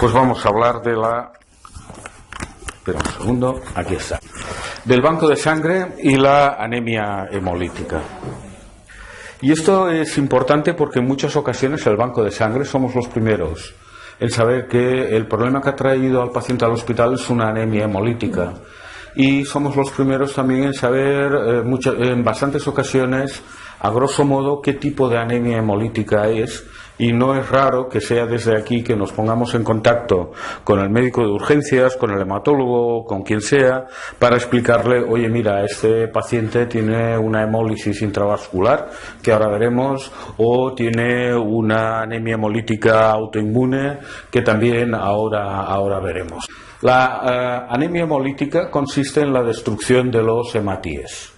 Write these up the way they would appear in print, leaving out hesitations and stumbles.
Pues vamos a hablar de la... Espera un segundo, aquí está. Del banco de sangre y la anemia hemolítica. Y esto es importante porque en muchas ocasiones el banco de sangre somos los primeros en saber que el problema que ha traído al paciente al hospital es una anemia hemolítica. Y somos los primeros también en saber en bastantes ocasiones, a grosso modo, qué tipo de anemia hemolítica es. Y no es raro que sea desde aquí que nos pongamos en contacto con el médico de urgencias, con el hematólogo, con quien sea, para explicarle, oye, mira, este paciente tiene una hemólisis intravascular, que ahora veremos, o tiene una anemia hemolítica autoinmune, que también ahora veremos. La anemia hemolítica consiste en la destrucción de los hematíes.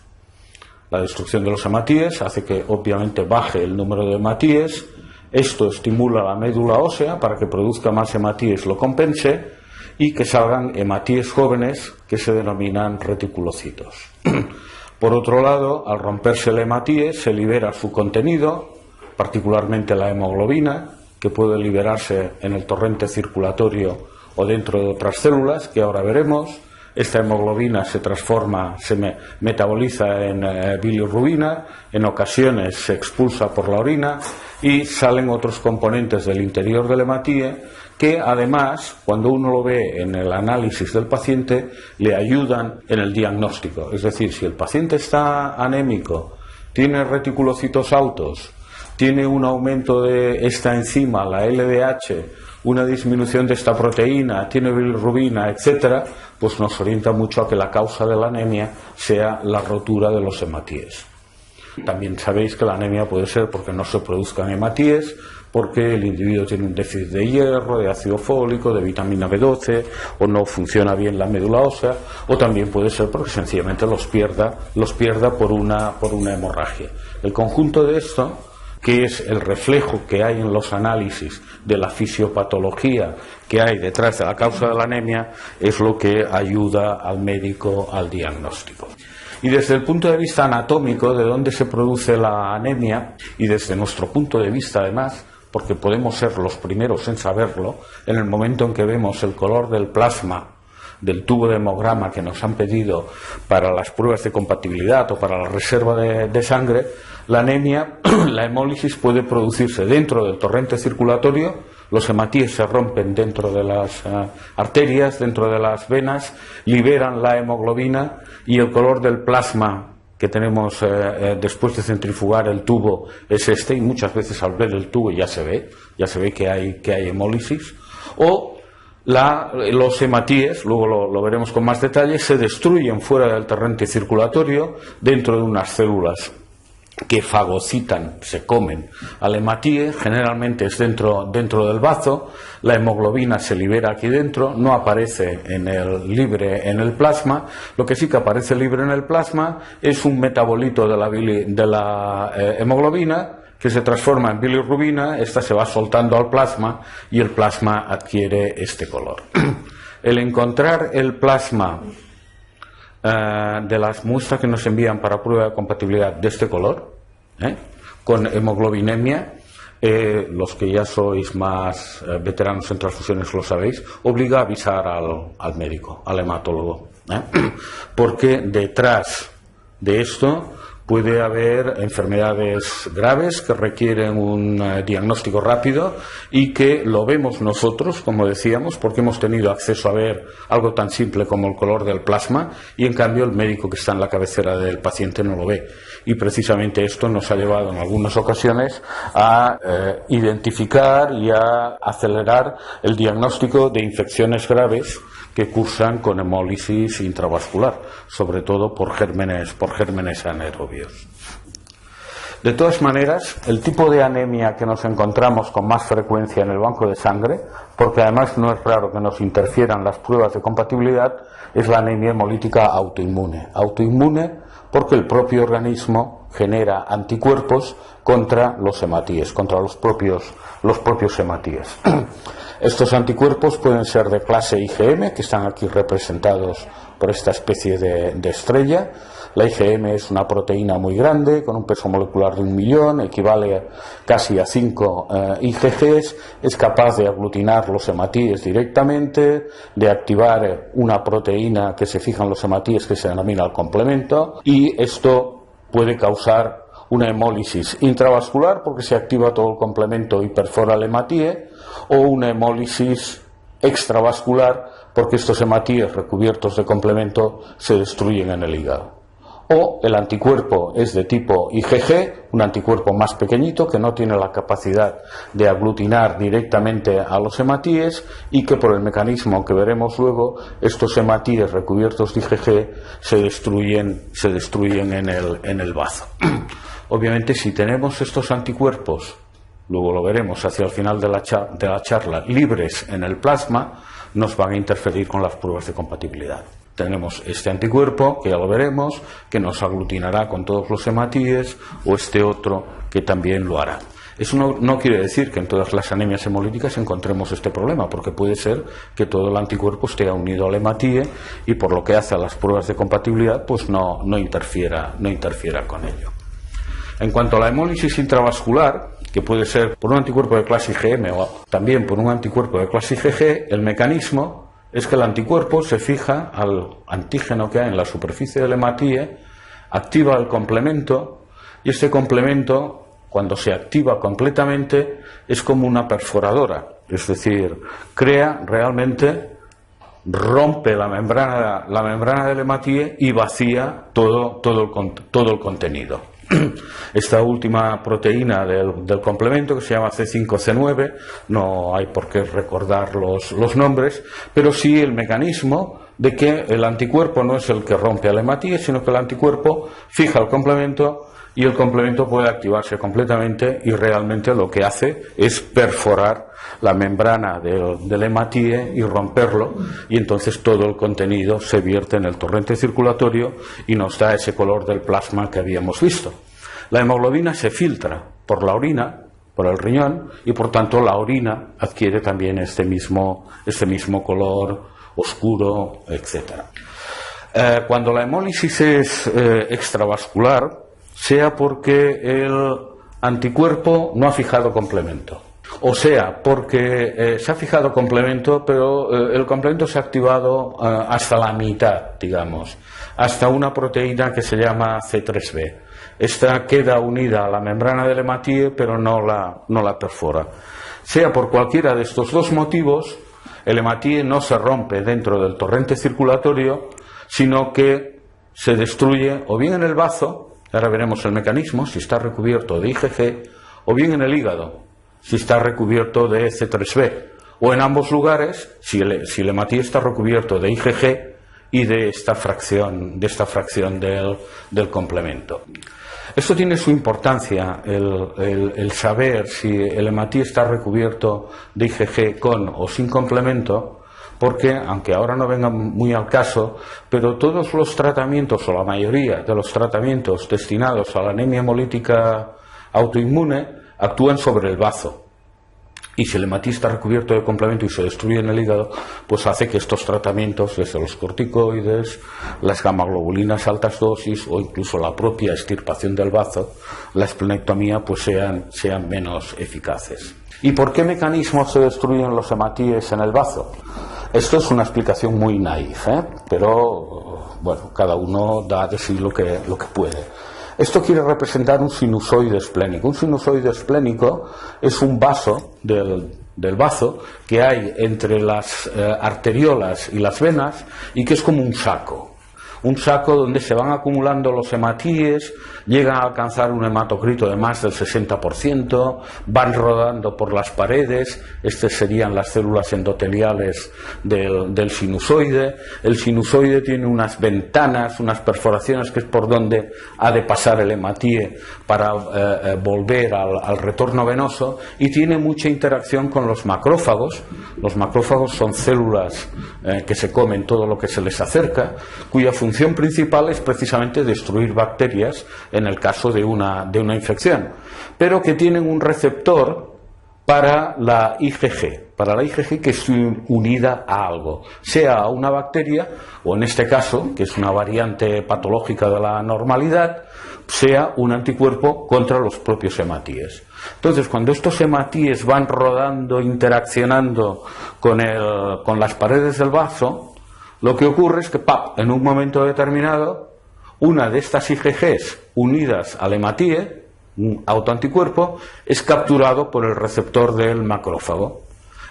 La destrucción de los hematíes hace que, obviamente, baje el número de hematíes. Esto estimula la médula ósea para que produzca más hematíes, lo compense, y que salgan hematíes jóvenes que se denominan reticulocitos. Por otro lado, al romperse el hematíe, se libera su contenido, particularmente la hemoglobina, que puede liberarse en el torrente circulatorio o dentro de otras células, que ahora veremos. Esta hemoglobina se transforma, metaboliza en bilirrubina, en ocasiones se expulsa por la orina y salen otros componentes del interior del hematíe que además, cuando uno lo ve en el análisis del paciente, le ayudan en el diagnóstico. Es decir, si el paciente está anémico, tiene reticulocitos altos, tiene un aumento de esta enzima, la LDH, una disminución de esta proteína, tiene bilirrubina, etcétera, pues nos orienta mucho a que la causa de la anemia sea la rotura de los hematíes. También sabéis que la anemia puede ser porque no se produzcan hematíes, porque el individuo tiene un déficit de hierro, de ácido fólico, de vitamina B12, o no funciona bien la médula ósea, o también puede ser porque sencillamente los pierda por una hemorragia. El conjunto de esto, que es el reflejo que hay en los análisis de la fisiopatología que hay detrás de la causa de la anemia, es lo que ayuda al médico al diagnóstico. Y desde el punto de vista anatómico, de dónde se produce la anemia, y desde nuestro punto de vista además, porque podemos ser los primeros en saberlo, en el momento en que vemos el color del plasma del tubo de hemograma que nos han pedido para las pruebas de compatibilidad o para la reserva de sangre, la anemia, la hemólisis puede producirse dentro del torrente circulatorio, los hematíes se rompen dentro de las arterias, dentro de las venas, liberan la hemoglobina y el color del plasma que tenemos después de centrifugar el tubo es este, y muchas veces al ver el tubo ya se ve que hay hemólisis, o los hematíes, luego lo veremos con más detalle, se destruyen fuera del torrente circulatorio dentro de unas células que fagocitan, se comen al hematíe, generalmente es dentro del bazo, la hemoglobina se libera aquí dentro, no aparece libre en el plasma. Lo que sí que aparece libre en el plasma es un metabolito de la hemoglobina que se transforma en bilirrubina, esta se va soltando al plasma y el plasma adquiere este color. El encontrar el plasma de las muestras que nos envían para prueba de compatibilidad de este color, con hemoglobinemia, los que ya sois más veteranos en transfusiones lo sabéis, obliga a avisar al médico, al hematólogo, porque detrás de esto puede haber enfermedades graves que requieren un diagnóstico rápido y que lo vemos nosotros, como decíamos, porque hemos tenido acceso a ver algo tan simple como el color del plasma, y en cambio el médico que está en la cabecera del paciente no lo ve. Y precisamente esto nos ha llevado en algunas ocasiones a identificar y a acelerar el diagnóstico de infecciones graves que cursan con hemólisis intravascular, sobre todo por gérmenes anaerobios. De todas maneras, el tipo de anemia que nos encontramos con más frecuencia en el banco de sangre, porque además no es raro que nos interfieran las pruebas de compatibilidad, es la anemia hemolítica autoinmune. Autoinmune porque el propio organismo genera anticuerpos contra los hematíes, contra los propios hematíes. Estos anticuerpos pueden ser de clase IgM, que están aquí representados por esta especie de estrella, La IgM es una proteína muy grande, con un peso molecular de 1 millón, equivale casi a 5 IgGs, es capaz de aglutinar los hematíes directamente, de activar una proteína que se fija en los hematíes que se denomina el complemento, y esto puede causar una hemólisis intravascular porque se activa todo el complemento y perfora el hematíe, o una hemólisis extravascular porque estos hematíes recubiertos de complemento se destruyen en el hígado. O el anticuerpo es de tipo IgG, un anticuerpo más pequeñito que no tiene la capacidad de aglutinar directamente a los hematíes y que por el mecanismo que veremos luego, estos hematíes recubiertos de IgG se destruyen en el bazo. Obviamente, si tenemos estos anticuerpos, luego lo veremos hacia el final de la charla, libres en el plasma, nos van a interferir con las pruebas de compatibilidad. Tenemos este anticuerpo, que ya lo veremos, que nos aglutinará con todos los hematíes, o este otro que también lo hará. Eso no quiere decir que en todas las anemias hemolíticas encontremos este problema, porque puede ser que todo el anticuerpo esté unido al hematíe y por lo que hace a las pruebas de compatibilidad, pues no interfiera con ello. En cuanto a la hemólisis intravascular, que puede ser por un anticuerpo de clase IgM o también por un anticuerpo de clase IgG, el mecanismo es que el anticuerpo se fija al antígeno que hay en la superficie del hematíe, activa el complemento, y este complemento, cuando se activa completamente, es como una perforadora, es decir, rompe la membrana del hematíe y vacía todo el contenido. Esta última proteína del complemento, que se llama C5-C9, no hay por qué recordar los nombres, pero sí el mecanismo de que el anticuerpo no es el que rompe al hematíe, sino que el anticuerpo fija el complemento y el complemento puede activarse completamente y realmente lo que hace es perforar la membrana del hematíe y romperlo, y entonces todo el contenido se vierte en el torrente circulatorio y nos da ese color del plasma que habíamos visto. La hemoglobina se filtra por la orina, por el riñón, y por tanto la orina adquiere también este mismo color oscuro, etc. Cuando la hemólisis es extravascular, sea porque el anticuerpo no ha fijado complemento, o sea porque se ha fijado complemento, pero el complemento se ha activado hasta la mitad, digamos, hasta una proteína que se llama C3b. Esta queda unida a la membrana del hematíe, pero no la perfora. Sea por cualquiera de estos dos motivos, el hematíe no se rompe dentro del torrente circulatorio, sino que se destruye o bien en el bazo, ahora veremos el mecanismo, si está recubierto de IgG, o bien en el hígado, si está recubierto de C3b, o en ambos lugares, si el hematíe está recubierto de IgG y de esta fracción del complemento. Esto tiene su importancia, el saber si el hematíe está recubierto de IgG con o sin complemento, porque, aunque ahora no venga muy al caso, pero todos los tratamientos, o la mayoría de los tratamientos destinados a la anemia hemolítica autoinmune, actúan sobre el bazo. Y si el hematíe está recubierto de complemento y se destruye en el hígado, pues hace que estos tratamientos, desde los corticoides, las gamaglobulinas altas dosis o incluso la propia extirpación del bazo, la esplenectomía, pues sean menos eficaces. ¿Y por qué mecanismos se destruyen los hematíes en el bazo? Esto es una explicación muy naif, pero bueno, cada uno da de sí lo que puede. Esto quiere representar un sinusoide esplénico. Un sinusoide esplénico es un vaso del bazo que hay entre las arteriolas y las venas y que es como un saco donde se van acumulando los hematíes, llegan a alcanzar un hematocrito de más del 60%, van rodando por las paredes, estas serían las células endoteliales del sinusoide. El sinusoide tiene unas ventanas, unas perforaciones, que es por donde ha de pasar el hematíe para volver al retorno venoso, y tiene mucha interacción con los macrófagos. Los macrófagos son células que se comen todo lo que se les acerca, cuya función principal es precisamente destruir bacterias en el caso de una infección, pero que tienen un receptor para la IgG. para la IgG que esté unida a algo, sea a una bacteria o en este caso, que es una variante patológica de la normalidad, sea un anticuerpo contra los propios hematíes. Entonces, cuando estos hematíes van rodando, interaccionando con las paredes del vaso, lo que ocurre es que, en un momento determinado, una de estas IgGs unidas al hematíe, un autoanticuerpo, es capturado por el receptor del macrófago.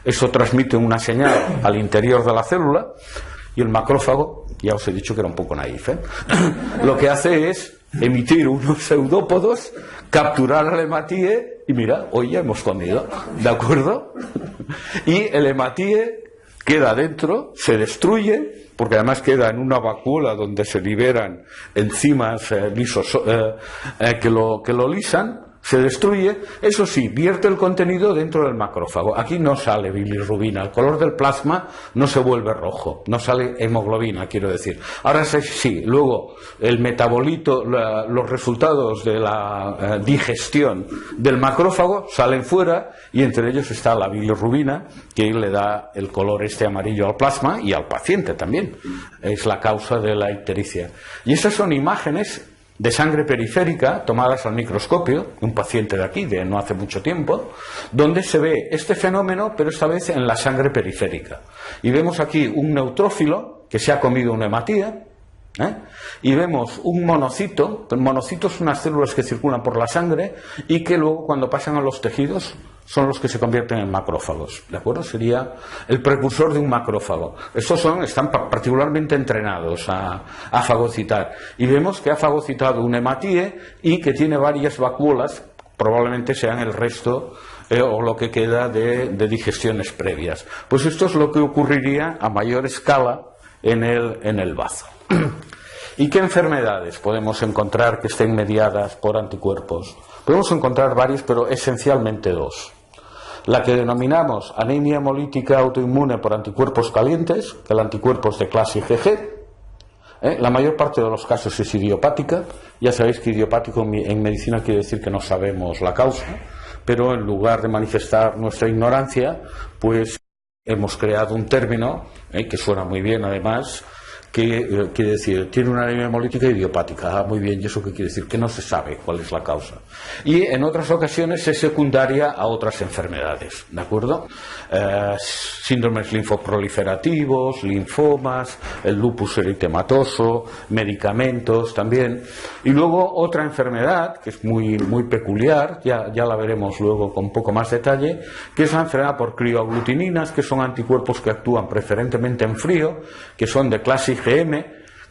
Eso transmite una señal al interior de la célula y el macrófago, ya os he dicho que era un poco naif, lo que hace es emitir unos pseudópodos, capturar al hematíe y mira, hoy ya hemos comido, ¿de acuerdo? Y el hematíe queda dentro, se destruye, porque además queda en una vacuola donde se liberan enzimas que lo lisan, se destruye, eso sí, vierte el contenido dentro del macrófago. Aquí no sale bilirrubina, el color del plasma no se vuelve rojo, no sale hemoglobina, quiero decir. Ahora sí, luego el metabolito, los resultados de la digestión del macrófago salen fuera y entre ellos está la bilirrubina que le da el color amarillo al plasma y al paciente también. Es la causa de la ictericia. Y esas son imágenes de sangre periférica tomadas al microscopio, un paciente de aquí, de no hace mucho tiempo, donde se ve este fenómeno, pero esta vez en la sangre periférica. Y vemos aquí un neutrófilo que se ha comido una hematía, y vemos un monocito. El monocito son unas células que circulan por la sangre y que luego cuando pasan a los tejidos son los que se convierten en macrófagos, ¿de acuerdo? Sería el precursor de un macrófago. Estos están particularmente entrenados a fagocitar. Y vemos que ha fagocitado un hematíe y que tiene varias vacuolas, probablemente sean el resto o lo que queda de digestiones previas. Pues esto es lo que ocurriría a mayor escala en el bazo. ¿Y qué enfermedades podemos encontrar que estén mediadas por anticuerpos? Podemos encontrar varias, pero esencialmente dos. La que denominamos anemia hemolítica autoinmune por anticuerpos calientes, que el anticuerpo es de clase IgG. La mayor parte de los casos es idiopática. Ya sabéis que idiopático en medicina quiere decir que no sabemos la causa, pero en lugar de manifestar nuestra ignorancia, pues hemos creado un término que suena muy bien además, que quiere decir, tiene una anemia hemolítica idiopática. Muy bien, ¿y eso qué quiere decir? Que no se sabe cuál es la causa. Y en otras ocasiones es secundaria a otras enfermedades, ¿de acuerdo? Síndromes linfoproliferativos, linfomas, el lupus eritematoso, medicamentos también. Y luego otra enfermedad, que es muy peculiar, ya la veremos luego con un poco más detalle, que es la enfermedad por crioaglutininas, que son anticuerpos que actúan preferentemente en frío, que son de clase IgM,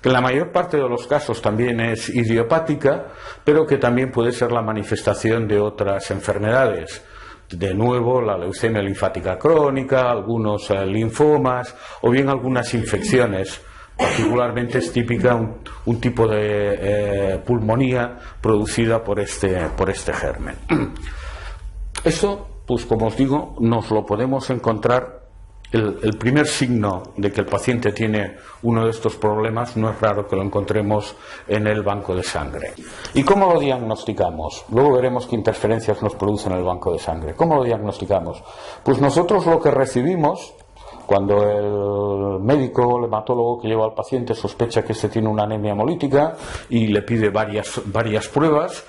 que en la mayor parte de los casos también es idiopática, pero que también puede ser la manifestación de otras enfermedades. De nuevo, la leucemia linfática crónica, algunos linfomas o bien algunas infecciones. Particularmente es típica un tipo de pulmonía producida por este germen. Esto, pues como os digo, nos lo podemos encontrar. El primer signo de que el paciente tiene uno de estos problemas no es raro que lo encontremos en el banco de sangre. ¿Y cómo lo diagnosticamos? Luego veremos qué interferencias nos produce en el banco de sangre. ¿Cómo lo diagnosticamos? Pues nosotros lo que recibimos cuando el médico o el hematólogo que lleva al paciente sospecha que este tiene una anemia hemolítica y le pide varias pruebas,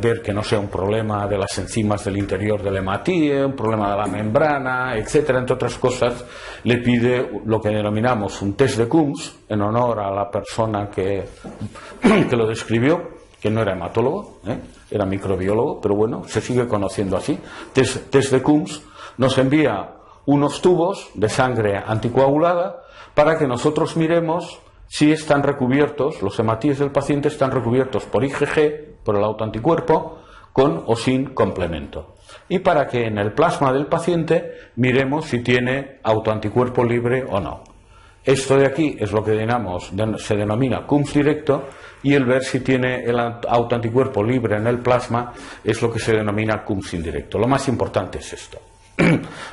ver que no sea un problema de las enzimas del interior del hematíe, un problema de la membrana, etcétera, entre otras cosas, le pide lo que denominamos un test de Coombs en honor a la persona que lo describió, que no era hematólogo, era microbiólogo, pero bueno, se sigue conociendo así. Test de Coombs nos envía unos tubos de sangre anticoagulada para que nosotros miremos si están recubiertos, los hematíes del paciente están recubiertos por IgG, por el autoanticuerpo, con o sin complemento. Y para que en el plasma del paciente miremos si tiene autoanticuerpo libre o no. Esto de aquí es lo que se denomina Coombs directo, y el ver si tiene el autoanticuerpo libre en el plasma es lo que se denomina Coombs indirecto. Lo más importante es esto.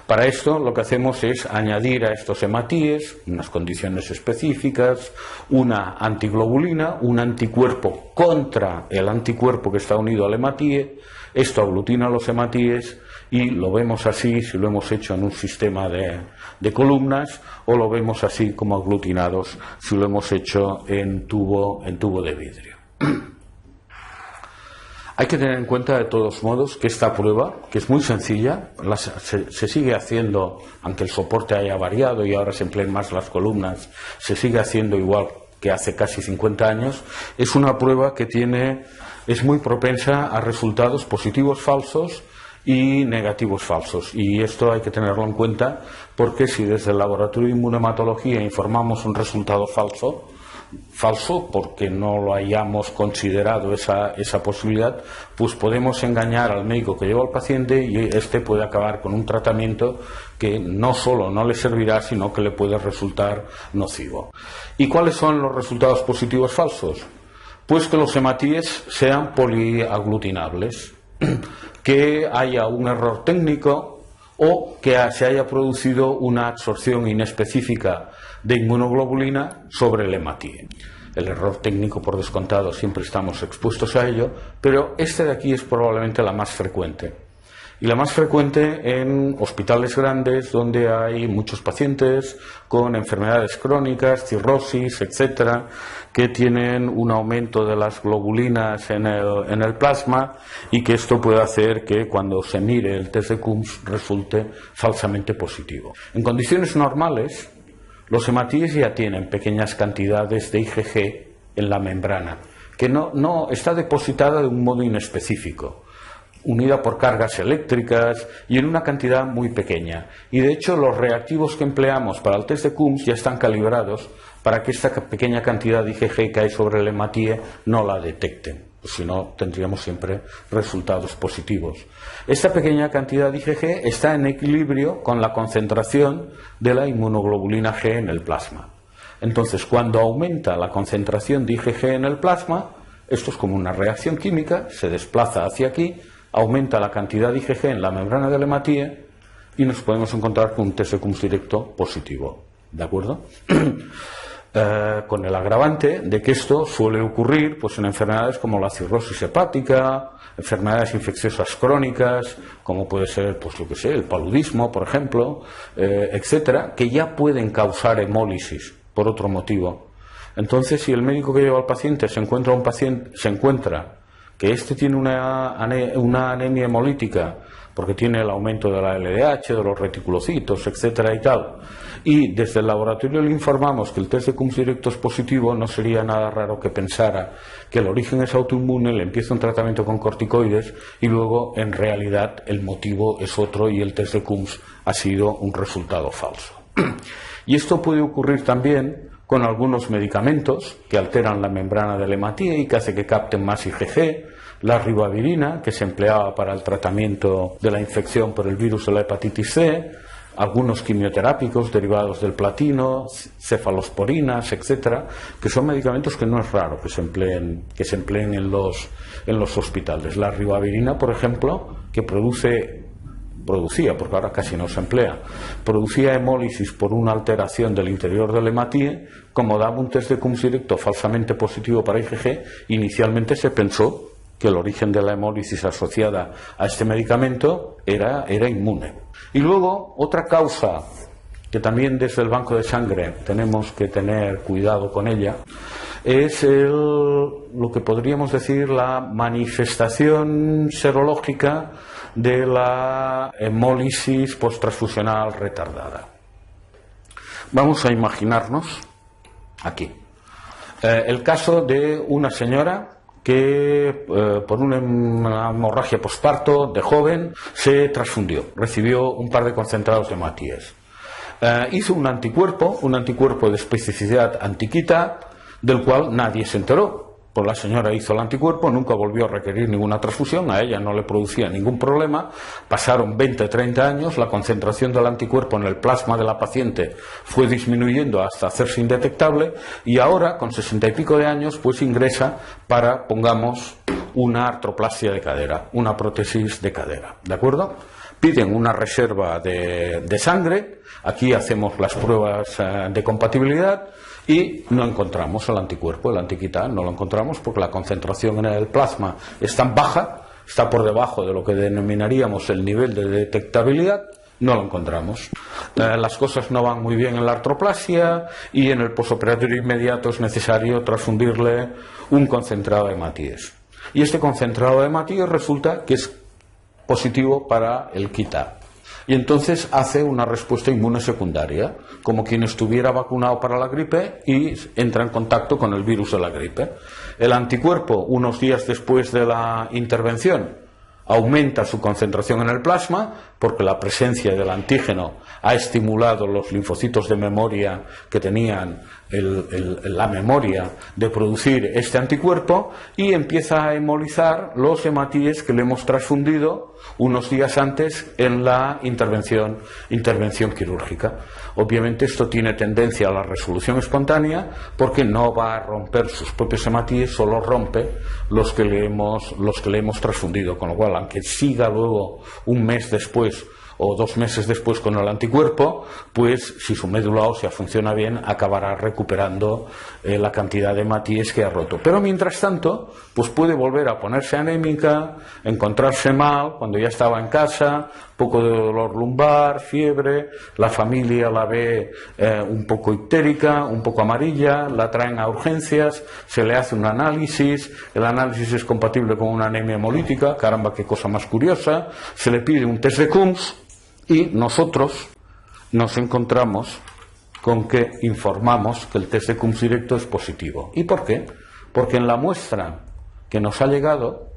Para esto lo que hacemos es añadir a estos hematíes unas condiciones específicas, una antiglobulina, un anticuerpo contra el anticuerpo que está unido al hematíe. Esto aglutina los hematíes y lo vemos así si lo hemos hecho en un sistema de columnas, o lo vemos así como aglutinados si lo hemos hecho en tubo de vidrio. Hay que tener en cuenta de todos modos que esta prueba, que es muy sencilla, se sigue haciendo, aunque el soporte haya variado y ahora se empleen más las columnas, se sigue haciendo igual que hace casi 50 años. Es una prueba que es muy propensa a resultados positivos falsos y negativos falsos, y esto hay que tenerlo en cuenta, porque si desde el laboratorio de inmunohematología informamos un resultado falso porque no lo hayamos considerado esa posibilidad, pues podemos engañar al médico que lleva al paciente, y este puede acabar con un tratamiento que no solo no le servirá, sino que le puede resultar nocivo. ¿Y cuáles son los resultados positivos falsos? Pues que los hematíes sean poliaglutinables, que haya un error técnico o que se haya producido una absorción inespecífica de inmunoglobulina sobre el hematíe. El error técnico, por descontado, siempre estamos expuestos a ello, pero este de aquí es probablemente la más frecuente. Y la más frecuente en hospitales grandes donde hay muchos pacientes con enfermedades crónicas, cirrosis, etcétera, que tienen un aumento de las globulinas en el plasma, y que esto puede hacer que cuando se mire el test de Coombs resulte falsamente positivo. En condiciones normales, los hematíes ya tienen pequeñas cantidades de IgG en la membrana, que no está depositada de un modo inespecífico, unida por cargas eléctricas y en una cantidad muy pequeña. Y de hecho los reactivos que empleamos para el test de Coombs ya están calibrados para que esta pequeña cantidad de IgG que hay sobre el hematíe no la detecten, si no tendríamos siempre resultados positivos. Esta pequeña cantidad de IgG está en equilibrio con la concentración de la inmunoglobulina G en el plasma. Entonces, cuando aumenta la concentración de IgG en el plasma, esto es como una reacción química, se desplaza hacia aquí, aumenta la cantidad de IgG en la membrana del hematíe y nos podemos encontrar con un test de Coombs directo positivo. ¿De acuerdo? Con el agravante de que esto suele ocurrir pues en enfermedades como la cirrosis hepática, enfermedades infecciosas crónicas, como puede ser pues el paludismo, por ejemplo, etcétera, que ya pueden causar hemólisis por otro motivo. Entonces, si el médico que lleva al paciente se encuentra que este tiene una anemia hemolítica porque tiene el aumento de la LDH, de los reticulocitos, etcétera y tal, y desde el laboratorio le informamos que el test de Coombs directo es positivo, no sería nada raro que pensara que el origen es autoinmune, le empieza un tratamiento con corticoides y luego en realidad el motivo es otro y el test de Coombs ha sido un resultado falso. Y esto puede ocurrir también con algunos medicamentos que alteran la membrana del hematíe y que hace que capten más IgG, la ribavirina, que se empleaba para el tratamiento de la infección por el virus de la hepatitis C, algunos quimioterápicos derivados del platino, cefalosporinas, etcétera, que son medicamentos que no es raro que se empleen en los hospitales. La ribavirina, por ejemplo, que producía, porque ahora casi no se emplea, producía hemólisis por una alteración del interior del hematíe. Como daba un test de Coombs directo falsamente positivo para IgG, inicialmente se pensó que el origen de la hemólisis asociada a este medicamento era inmune. Y luego, otra causa que también desde el banco de sangre tenemos que tener cuidado con ella, es lo que podríamos decir la manifestación serológica de la hemólisis posttransfusional retardada. Vamos a imaginarnos aquí el caso de una señora que por una hemorragia posparto de joven se transfundió, recibió un par de concentrados de hematíes. Hizo un anticuerpo de especificidad antiquita, del cual nadie se enteró. Pues la señora hizo el anticuerpo, nunca volvió a requerir ninguna transfusión, a ella no le producía ningún problema. Pasaron 20-30 años, la concentración del anticuerpo en el plasma de la paciente fue disminuyendo hasta hacerse indetectable, y ahora, con 60 y pico de años, pues ingresa para, pongamos, una artroplasia de cadera, una prótesis de cadera, ¿de acuerdo? Piden una reserva de sangre, aquí hacemos las pruebas de compatibilidad y no encontramos el anticuerpo, el antiquita, no lo encontramos porque la concentración en el plasma es tan baja, está por debajo de lo que denominaríamos el nivel de detectabilidad, no lo encontramos. Las cosas no van muy bien en la artroplasia y en el posoperatorio inmediato es necesario transfundirle un concentrado de hematíes. Y este concentrado de hematíes resulta que es positivo para el KIT-A. Y entonces hace una respuesta inmune secundaria, como quien estuviera vacunado para la gripe y entra en contacto con el virus de la gripe. El anticuerpo, unos días después de la intervención, aumenta su concentración en el plasma porque la presencia del antígeno ha estimulado los linfocitos de memoria que tenían la memoria de producir este anticuerpo y empieza a hemolizar los hematíes que le hemos transfundido unos días antes en la intervención quirúrgica. Obviamente esto tiene tendencia a la resolución espontánea porque no va a romper sus propios hematíes, solo rompe los que le hemos transfundido, con lo cual, aunque siga luego un mes después o 2 meses después con el anticuerpo, pues si su médula ósea funciona bien, acabará recuperando la cantidad de hematíes que ha roto. Pero mientras tanto, pues puede volver a ponerse anémica, encontrarse mal cuando ya estaba en casa, poco de dolor lumbar, fiebre, la familia la ve un poco ictérica, un poco amarilla, la traen a urgencias, se le hace un análisis, el análisis es compatible con una anemia hemolítica, caramba, qué cosa más curiosa, se le pide un test de Coombs y nosotros nos encontramos con que informamos que el test de Coombs directo es positivo. ¿Y por qué? Porque en la muestra que nos ha llegado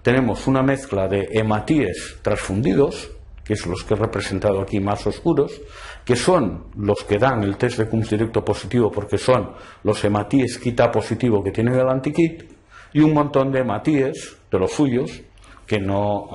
tenemos una mezcla de hematíes transfundidos, que es los que he representado aquí más oscuros, que son los que dan el test de Coombs directo positivo porque son los hematíes KIT-A positivo que tienen el anti-KIT, y un montón de hematíes de los suyos que no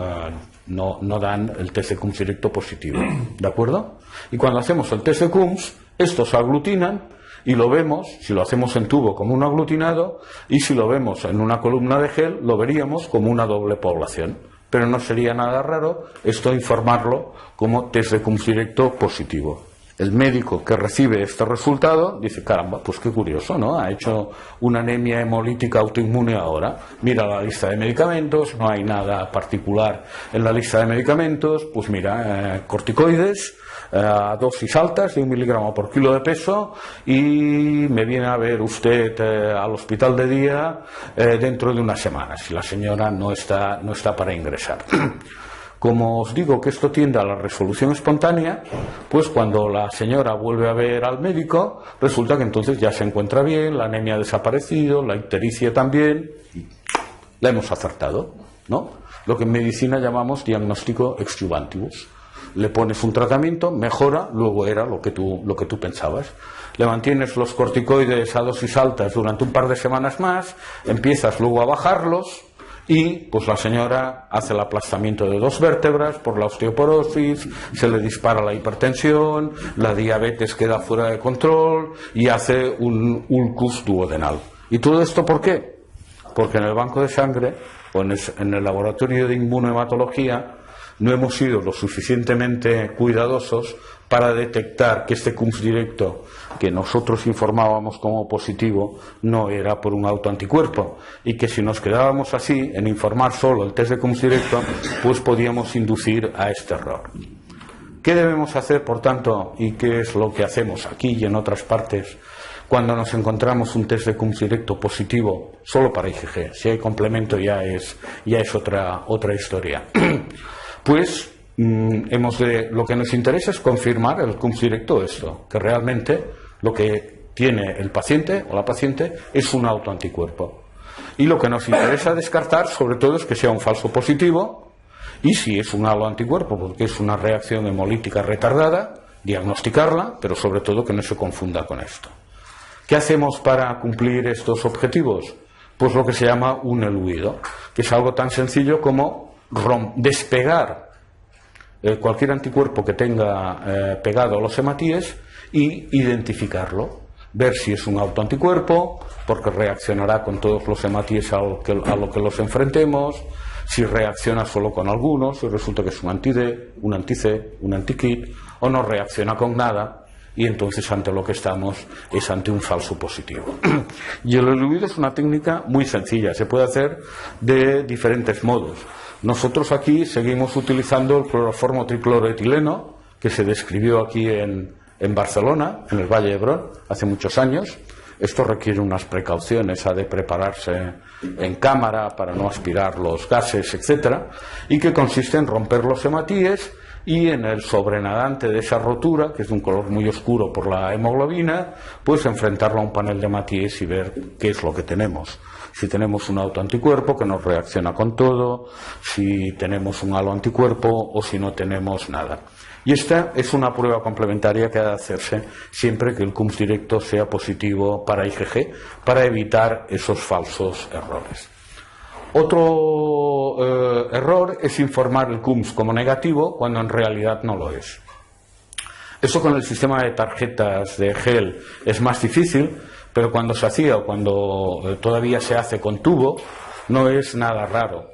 dan el test de Coombs directo positivo. ¿De acuerdo? Y cuando hacemos el test de Coombs, estos se aglutinan y lo vemos, si lo hacemos en tubo, como un aglutinado, y si lo vemos en una columna de gel, lo veríamos como una doble población. Pero no sería nada raro esto informarlo como test de Coombs directo positivo. El médico que recibe este resultado dice, caramba, pues qué curioso, ¿no? Ha hecho una anemia hemolítica autoinmune ahora. Mira la lista de medicamentos, no hay nada particular en la lista de medicamentos, pues mira, corticoides, a dosis altas de 1 miligramo por kilo de peso, y me viene a ver usted al hospital de día dentro de 1 semana, si la señora no está para ingresar. Como os digo que esto tiende a la resolución espontánea, pues cuando la señora vuelve a ver al médico, resulta que entonces ya se encuentra bien, la anemia ha desaparecido, la ictericia también, la hemos acertado, ¿no? Lo que en medicina llamamos diagnóstico ex juvantibus. Le pones un tratamiento, mejora, luego era lo que tú pensabas. Le mantienes los corticoides a dosis altas durante un par de semanas más, empiezas luego a bajarlos, y pues la señora hace el aplastamiento de 2 vértebras por la osteoporosis, se le dispara la hipertensión, la diabetes queda fuera de control y hace un ulcus duodenal. ¿Y todo esto por qué? Porque en el banco de sangre o en el laboratorio de inmunohematología no hemos sido lo suficientemente cuidadosos para detectar que este Coombs directo que nosotros informábamos como positivo no era por un autoanticuerpo, y que si nos quedábamos así en informar solo el test de Coombs directo, pues podíamos inducir a este error. ¿Qué debemos hacer, por tanto, y qué es lo que hacemos aquí y en otras partes cuando nos encontramos un test de Coombs directo positivo solo para IgG? Si hay complemento ya es otra historia. Pues lo que nos interesa es confirmar el Coombs directo esto, que realmente lo que tiene el paciente o la paciente es un autoanticuerpo. Y lo que nos interesa descartar sobre todo es que sea un falso positivo, y si es un autoanticuerpo porque es una reacción hemolítica retardada, diagnosticarla, pero sobre todo que no se confunda con esto. ¿Qué hacemos para cumplir estos objetivos? Pues lo que se llama un eluido, que es algo tan sencillo como despegar cualquier anticuerpo que tenga pegado a los hematíes y identificarlo, ver si es un autoanticuerpo, porque reaccionará con todos los hematíes a lo que los enfrentemos, si reacciona solo con algunos, si resulta que es un anti-D, un anti-C, un anti-KIT, o no reacciona con nada y entonces ante lo que estamos es ante un falso positivo. Y el eluido es una técnica muy sencilla, se puede hacer de diferentes modos. Nosotros aquí seguimos utilizando el cloroformo tricloroetileno, que se describió aquí en Barcelona, en el Valle de Hebrón, hace muchos años. Esto requiere unas precauciones, ha de prepararse en cámara para no aspirar los gases, etcétera, y que consiste en romper los hematíes y en el sobrenadante de esa rotura, que es de un color muy oscuro por la hemoglobina, pues enfrentarlo a un panel de hematíes y ver qué es lo que tenemos. Si tenemos un autoanticuerpo que nos reacciona con todo, si tenemos un halo anticuerpo o si no tenemos nada. Y esta es una prueba complementaria que ha de hacerse siempre que el CUMS directo sea positivo para IgG, para evitar esos falsos errores. Otro error es informar el CUMS como negativo cuando en realidad no lo es. Eso con el sistema de tarjetas de gel es más difícil, pero cuando se hacía o cuando todavía se hace con tubo no es nada raro.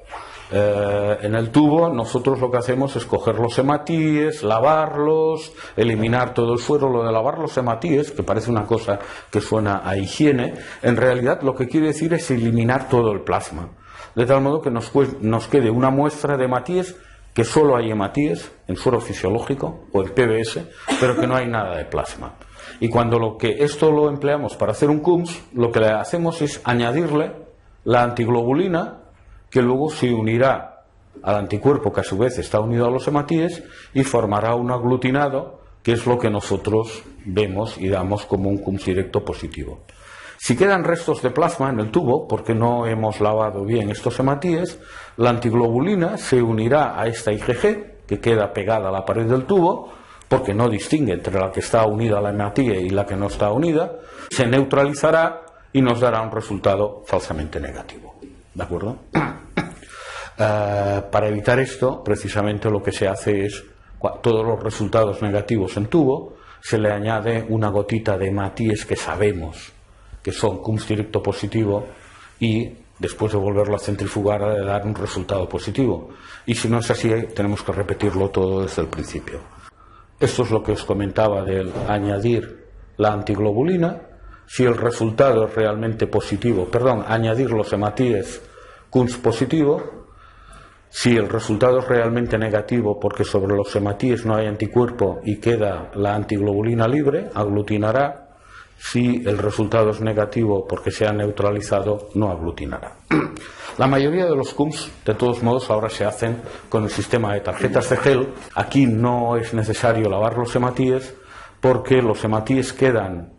En el tubo nosotros lo que hacemos es coger los hematíes, lavarlos, eliminar todo el suero. Lo de lavar los hematíes, que parece una cosa que suena a higiene, en realidad lo que quiere decir es eliminar todo el plasma, de tal modo que nos quede una muestra de hematíes, que solo hay hematíes en suero fisiológico o en PBS, pero que no hay nada de plasma. Y cuando esto lo empleamos para hacer un CUMS, lo que le hacemos es añadirle la antiglobulina, que luego se unirá al anticuerpo, que a su vez está unido a los hematíes, y formará un aglutinado, que es lo que nosotros vemos y damos como un CUMS directo positivo. Si quedan restos de plasma en el tubo, porque no hemos lavado bien estos hematíes, la antiglobulina se unirá a esta IgG, que queda pegada a la pared del tubo, porque no distingue entre la que está unida a la hematíe y la que no está unida, se neutralizará y nos dará un resultado falsamente negativo. ¿De acuerdo? Para evitar esto, precisamente lo que se hace es, todos los resultados negativos en tubo, se le añade una gotita de hematíes que sabemos que son CUMS directo positivo, y después de volverlo a centrifugar ha de dar un resultado positivo. Y si no es así, tenemos que repetirlo todo desde el principio. Esto es lo que os comentaba del añadir la antiglobulina. Si el resultado es realmente positivo, añadir los hematíes CUMS positivo. Si el resultado es realmente negativo porque sobre los hematíes no hay anticuerpo y queda la antiglobulina libre, aglutinará. Si el resultado es negativo porque se ha neutralizado, no aglutinará. La mayoría de los CUMS, de todos modos, ahora se hacen con el sistema de tarjetas de gel. Aquí no es necesario lavar los hematíes porque los hematíes quedan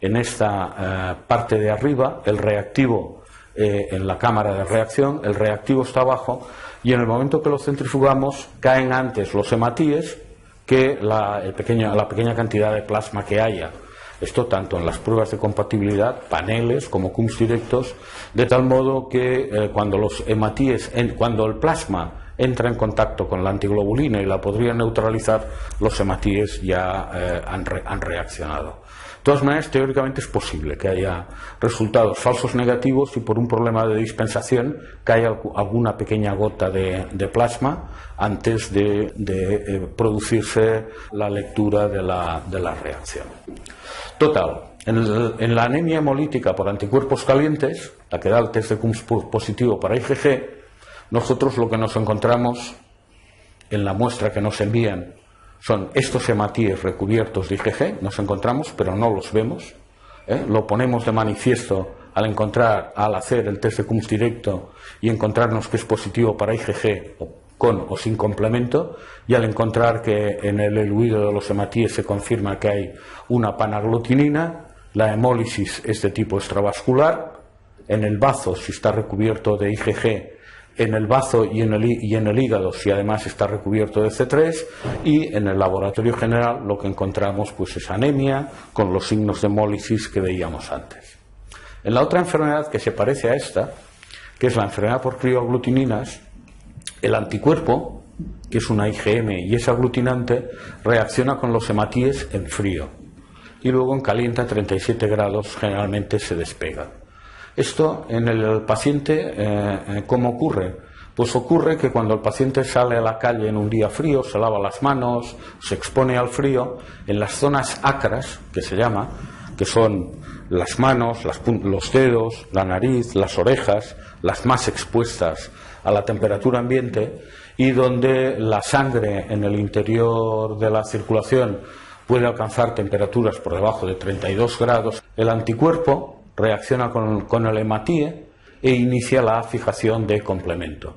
en esta parte de arriba, el reactivo en la cámara de reacción, el reactivo está abajo, y en el momento que lo centrifugamos caen antes los hematíes que la pequeña cantidad de plasma que haya. Esto tanto en las pruebas de compatibilidad, paneles como CUMS directos, de tal modo que cuando el plasma entra en contacto con la antiglobulina y la podría neutralizar, los hematíes ya han reaccionado. De todas maneras, teóricamente es posible que haya resultados falsos negativos y por un problema de dispensación cae alguna pequeña gota de plasma antes de producirse la lectura de la reacción. Total, en la anemia hemolítica por anticuerpos calientes, la que da el test de CUMS positivo para IgG, nosotros lo que nos encontramos en la muestra que nos envían son estos hematíes recubiertos de IgG, nos encontramos, pero no los vemos. Lo ponemos de manifiesto al hacer el test de CUMS directo y encontrarnos que es positivo para IgG con o sin complemento, y al encontrar que en el eluido de los hematíes se confirma que hay una panaglutinina, la hemólisis es de tipo extravascular, en el bazo si está recubierto de IgG, en el bazo y en el hígado si además está recubierto de C3, y en el laboratorio general lo que encontramos pues es anemia con los signos de hemólisis que veíamos antes. En la otra enfermedad que se parece a esta, que es la enfermedad por crioaglutininas, el anticuerpo, que es una IgM y es aglutinante, reacciona con los hematíes en frío y luego en caliente a 37 grados generalmente se despega. Esto en el paciente, ¿cómo ocurre? Pues ocurre que cuando el paciente sale a la calle en un día frío, se lava las manos, se expone al frío, en las zonas acras, que se llama, que son las manos, los dedos, la nariz, las orejas, las más expuestas a la temperatura ambiente y donde la sangre en el interior de la circulación puede alcanzar temperaturas por debajo de 32 grados, el anticuerpo reacciona con el hematíe e inicia la fijación de complemento.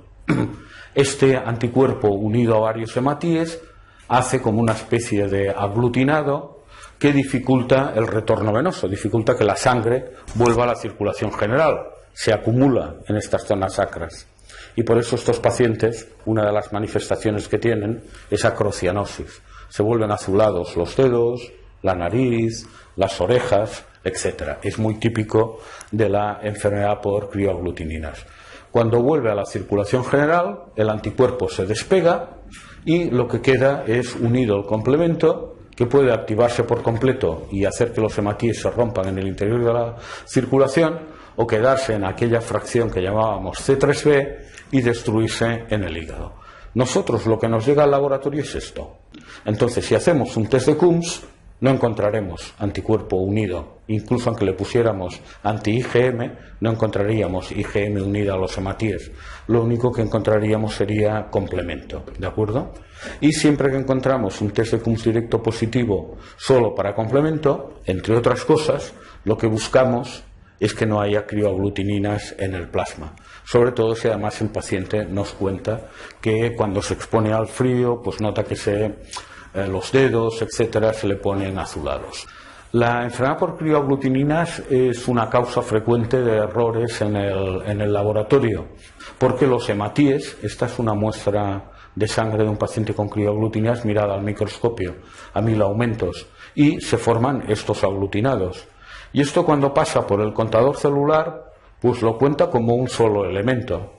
Este anticuerpo unido a varios hematíes hace como una especie de aglutinado que dificulta el retorno venoso, dificulta que la sangre vuelva a la circulación general, se acumula en estas zonas sacras. Y por eso estos pacientes, una de las manifestaciones que tienen es acrocianosis. Se vuelven azulados los dedos, la nariz, las orejas, etc. Es muy típico de la enfermedad por crioaglutininas. Cuando vuelve a la circulación general, el anticuerpo se despega y lo que queda es unido el complemento, que puede activarse por completo y hacer que los hematíes se rompan en el interior de la circulación, o quedarse en aquella fracción que llamábamos C3b y destruirse en el hígado. Nosotros lo que nos llega al laboratorio es esto. Entonces, si hacemos un test de Coombs, no encontraremos anticuerpo unido. Incluso aunque le pusiéramos anti-IgM, no encontraríamos IgM unida a los hematíes. Lo único que encontraríamos sería complemento, ¿de acuerdo? Y siempre que encontramos un test de Coombs directo positivo solo para complemento, entre otras cosas, lo que buscamos es que no haya crioaglutininas en el plasma. Sobre todo si además el paciente nos cuenta que cuando se expone al frío, pues nota que los dedos, etcétera, se le ponen azulados. La enfermedad por crioaglutininas es una causa frecuente de errores en el laboratorio, porque los hematíes, esta es una muestra de sangre de un paciente con crioaglutininas mirada al microscopio a 1000 aumentos, y se forman estos aglutinados. Y esto, cuando pasa por el contador celular, pues lo cuenta como un solo elemento.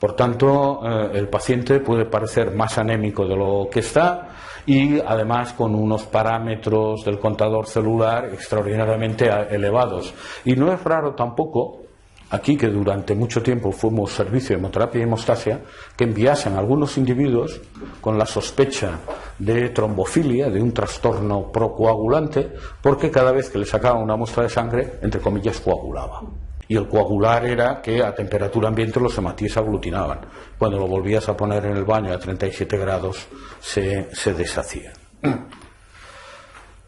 Por tanto, el paciente puede parecer más anémico de lo que está y además con unos parámetros del contador celular extraordinariamente elevados. Y no es raro tampoco, aquí que durante mucho tiempo fuimos servicio de hemoterapia y hemostasia, que enviasen a algunos individuos con la sospecha de trombofilia, de un trastorno procoagulante, porque cada vez que le sacaban una muestra de sangre, entre comillas, coagulaba. Y el coagular era que a temperatura ambiente los hematíes aglutinaban. Cuando lo volvías a poner en el baño a 37 grados se deshacía.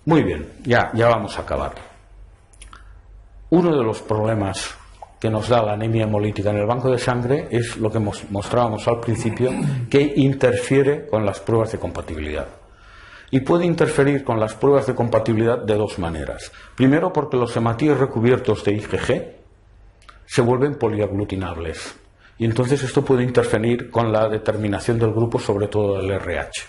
Muy bien, ya vamos a acabar. Uno de los problemas que nos da la anemia hemolítica en el banco de sangre es lo que mostrábamos al principio, que interfiere con las pruebas de compatibilidad. Y puede interferir con las pruebas de compatibilidad de dos maneras. Primero, porque los hematíes recubiertos de IgG se vuelven poliaglutinables. Y entonces esto puede interferir con la determinación del grupo, sobre todo del RH.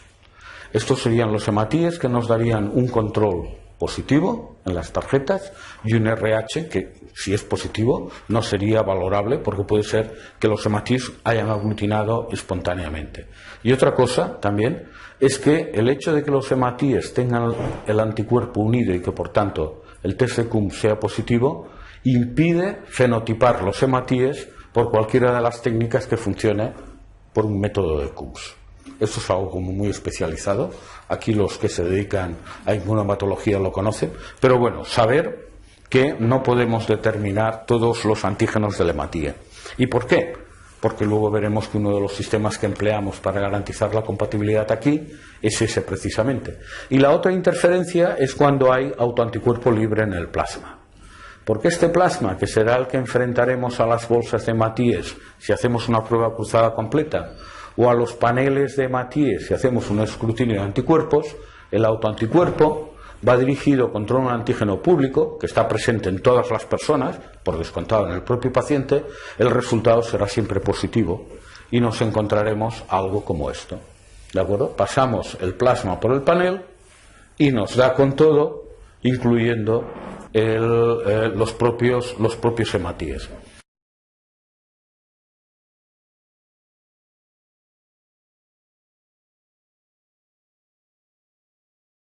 Estos serían los hematíes que nos darían un control positivo en las tarjetas y un RH que, si es positivo, no sería valorable porque puede ser que los hematíes hayan aglutinado espontáneamente. Y otra cosa también es que el hecho de que los hematíes tengan el anticuerpo unido y que por tanto el test de Coombs sea positivo impide fenotipar los hematíes por cualquiera de las técnicas que funcione por un método de Coombs. Esto es algo como muy especializado. Aquí los que se dedican a inmunohematología lo conocen. Pero bueno, saber que no podemos determinar todos los antígenos del hematíe. ¿Y por qué? Porque luego veremos que uno de los sistemas que empleamos para garantizar la compatibilidad aquí es ese precisamente. Y la otra interferencia es cuando hay autoanticuerpo libre en el plasma. Porque este plasma, que será el que enfrentaremos a las bolsas de hematíes si hacemos una prueba cruzada completa, o a los paneles de hematíes si hacemos un escrutinio de anticuerpos, el autoanticuerpo va dirigido contra un antígeno público que está presente en todas las personas, por descontado en el propio paciente. El resultado será siempre positivo y nos encontraremos algo como esto. ¿De acuerdo? Pasamos el plasma por el panel y nos da con todo, incluyendo los propios hematíes.